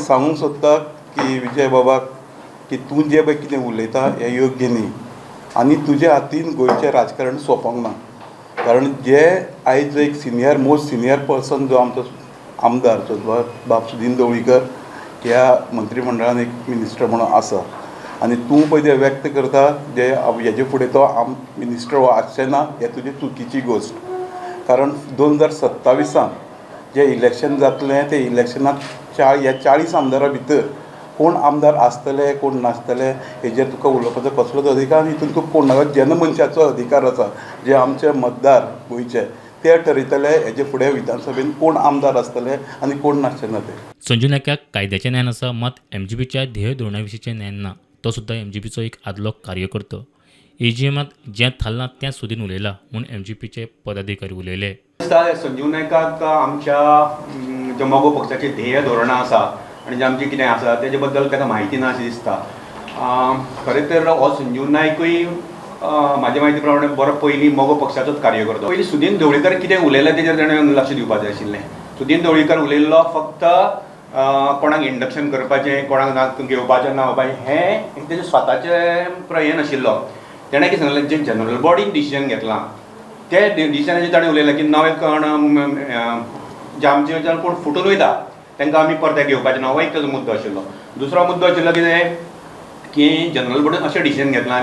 सांगूंक सोदता की विजय बाबाक की तूं जें पळय कितें उलयता हें योग्य न्ही आनी तुज्या हातीन गोंयचें राजकारण सोंपोंक ना. कारण जे आयज एक मोस्ट सिनियर पर्सन जो आमचो आमदार जो बाब सुदीन ढवळीकर ह्या मंत्रिमंडळान एक मिनिस्टर म्हणून आसा आनी तूं पळय तें व्यक्त करता जे हेजे फुडें तो मिनिस्टर हो आसचें ना हें तुजी चुकीची गोश्ट. कारण 2027 जे इलेक्शन जातलें ते इलेक्शनाक 40 आमदारां भितर कोण आमदार आसतले कोण नासतले हेजेर तुका उलोवपाचो कसलोच अधिकार आनी हितून तुका कोणाक जनमनशाचो अधिकार आसा जे आमचे मतदार गोंयचे ते ठरयतले हेजे फुडें विधानसभेन कोण आमदार आसतले आनी कोण नासचे ना ते. संजू नायकाक कायद्याचें ज्ञान आसा मात एमजीपीच्या ध्येय धोरणा विशींचें ज्ञान ना. तो सुद्दां एमजीपीचो एक आदलो कार्यकर्तो. एजीएमात जें थारलां तें सुदीन उलयलां म्हूण एमजीपीचे पदाधिकारी उलयले. संजीव नायकाक आमच्या ज्या मोगो पक्षाचे ध्येय धोरणां आसा आनी जें आमचें कितें आसा तेजे बद्दल ताका म्हायती ना अशें दिसता. खरें तर हो संजीव नायकूय म्हाज्या म्हायती प्रमाणे बरो पयलीं मोगो पक्षाचोच कार्यकर्तो. पयलीं सुदीन ढवळीकर कितें उलयलें तेजेर ताणें लक्ष दिवपाक जाय आशिल्लें. सुदीन ढवळीकर उलयल्लो फक्त कोणाक इंडक्शन करपाचें कोणाक घेवपाचें ना हें तेजें स्वताचें हें नाशिल्लो. तेणें कितें सांगलें जें जनरल बॉडीन डिसिजन घेतलां ते डिसिजनाचेर ताणें उलयलें की नवे कोण जे आमचे कोण फुटून वयता तांकां आमी परते घेवपाचें ना. हो एक तेजो मुद्दो आशिल्लो. दुसरो मुद्दो आशिल्लो कितें की जनरल बॉडीन अशें डिसिजन घेतलां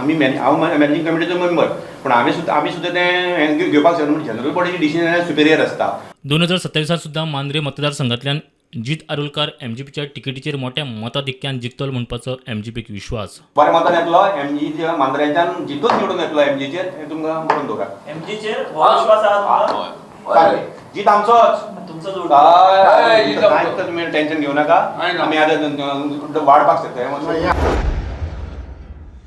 आनी हांव मॅनेजींग कमिटीचो मेंबर पूण आमी सुद्दां तें घेवपाक शकना म्हणजे जनरल बॉडीची डिसिजन सुपेरियर आसता. 2027 सुद्दां मांद्रे मतदारसंघांतल्यान जीत आरुलकार एमजीपीच्या तिकेटीचेर मोठ्या मताधिक्यान जिखतलो म्हणपाचो एमजीपीक विश्वास. बरें मतान येतलो एमजीच्या मांद्र्याच्यान जितूच निवडून येतलो एमजीचेर हें तुमकां बरोवन दवरा. एमजीचेर विश्वास आहा जीत आमचोच तुमचो तुमी टेन्शन घेवं नाका. आमी आतां वाडपाक शकता.